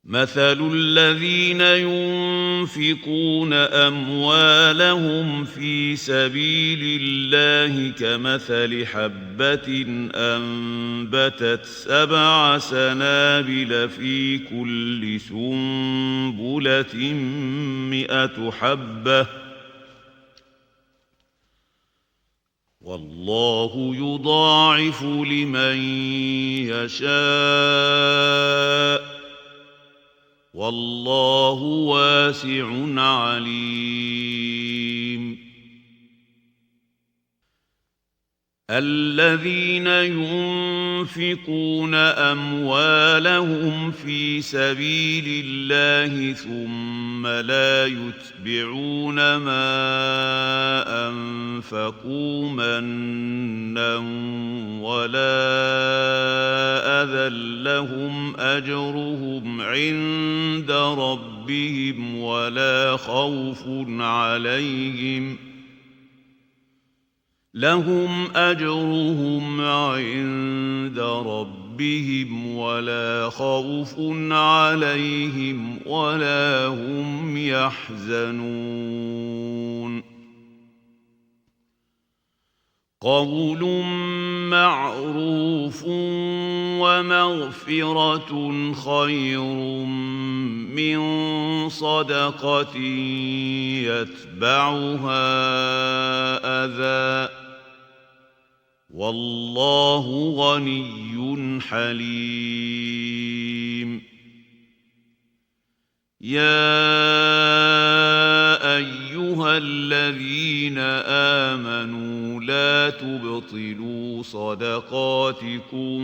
مثل الذين ينفقون أموالهم في سبيل الله كمثل حبة أنبتت 7 سنابل في كل سنبلة 100 حبة والله يضاعف لمن يشاء والله واسع عليم. الذين ينفقون أموالهم في سبيل الله ثم لا يتبعون ما أنفقوا منا ولا أذى لهم أجرهم عند ربهم ولا خوف عليهم لهم أجرهم عند ربهم ولا خوف عليهم ولا هم يحزنون. قول معروف ومغفرة خير من صدقة يتبعها أذى والله غني حليم. يا أيها الذين آمنوا لا تبطلوا صدقاتكم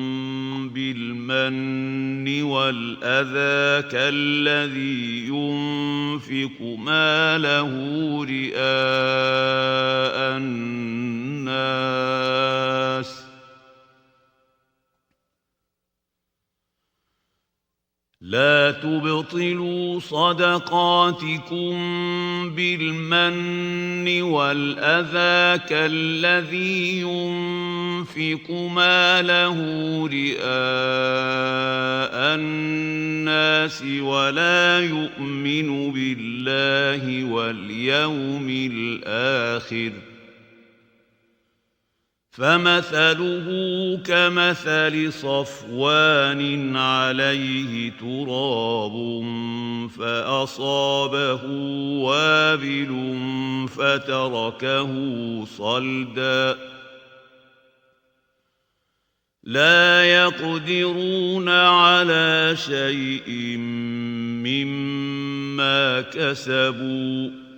بالمن والأذى كالذي ينفق ماله رئاء الناس لا تبطلوا صدقاتكم بالمن والأذى كالذي ينفق ماله رئاء الناس ولا يؤمن بالله واليوم الآخر فمثله كمثل صفوان عليه تراب فأصابه وابل فتركه صلدا لا يقدرون على شيء مما كسبوا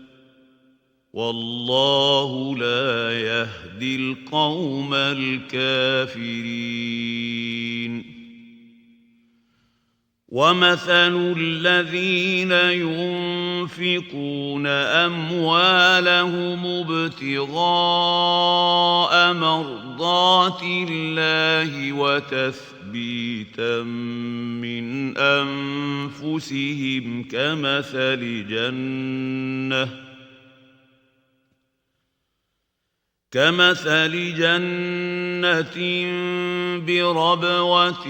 والله لا يهدي القوم الكافرين. ومثل الذين ينفقون أموالهم ابتغاء مرضات الله وتثبيتا من أنفسهم كمثل جنة بربوة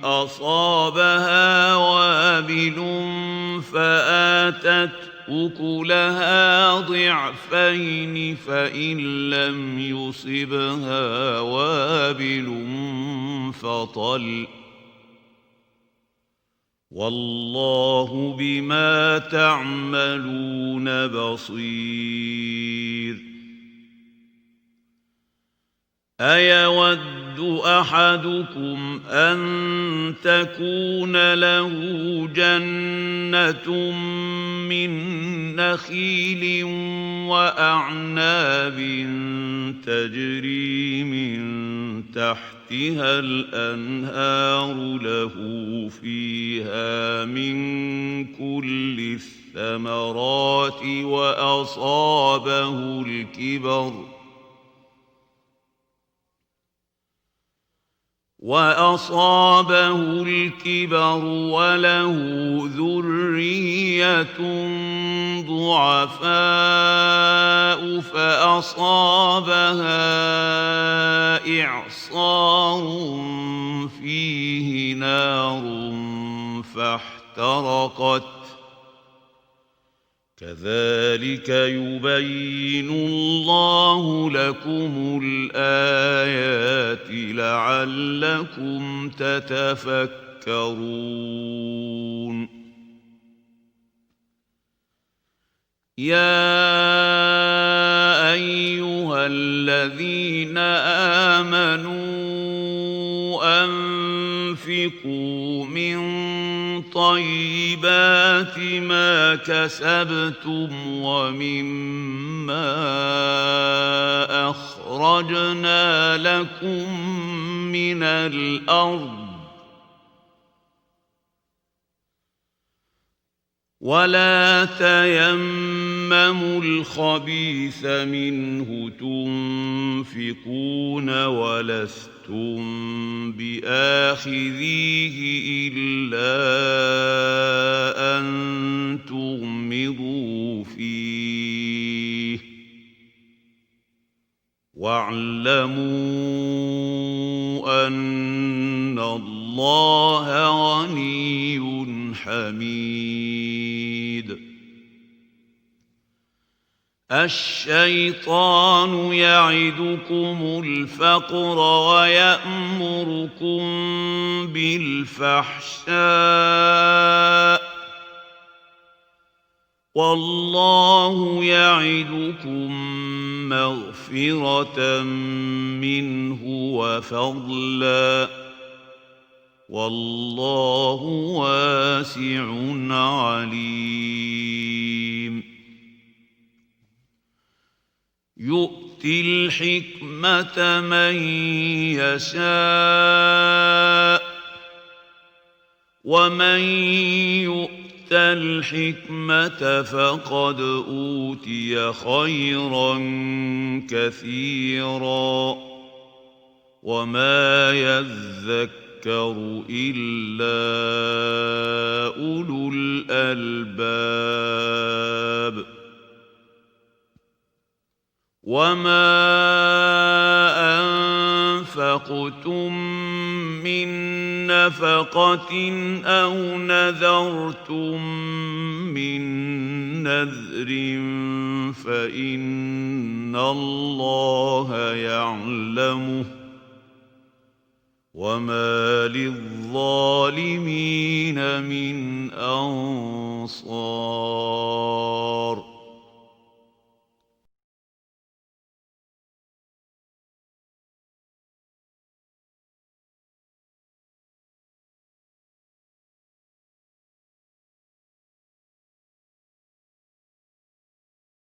أصابها وابل فآتت أكلها ضعفين فإن لم يصبها وابل فطل والله بما تعملون بصير. أيود أحدكم أن تكون له جنة من نخيل وأعناب تجري من تحتها الأنهار له فيها من كل الثمرات وأصابه الكبر وله ذرية ضعفاء فأصابها إعصار فيه نار فاحترقت احترقت كذلك يبين الله لكم الآيات لعلكم تتفكرون يا أيها الذين آمنوا أنفقوا من طيبات ما كسبتم ومما أخرجنا لكم من الأرض ولا تيمموا الخبيث منه تنفقون ولستم بآخذيه إلا أن تغمضوا فيه واعلموا أن الله غني حميد الشيطان يعدكم الفقر ويأمركم بالفحشاء والله يعدكم مغفرة منه وفضلا والله واسع عليم يؤتي الحكمة من يشاء ومن يؤت الحكمة فقد أوتي خيرا كثيرا وما يذكر إلا أولو الألباب وما أنفقتم من نفقة أو نذرتم من نذر فإن الله يعلمه وما للظالمين من أنصار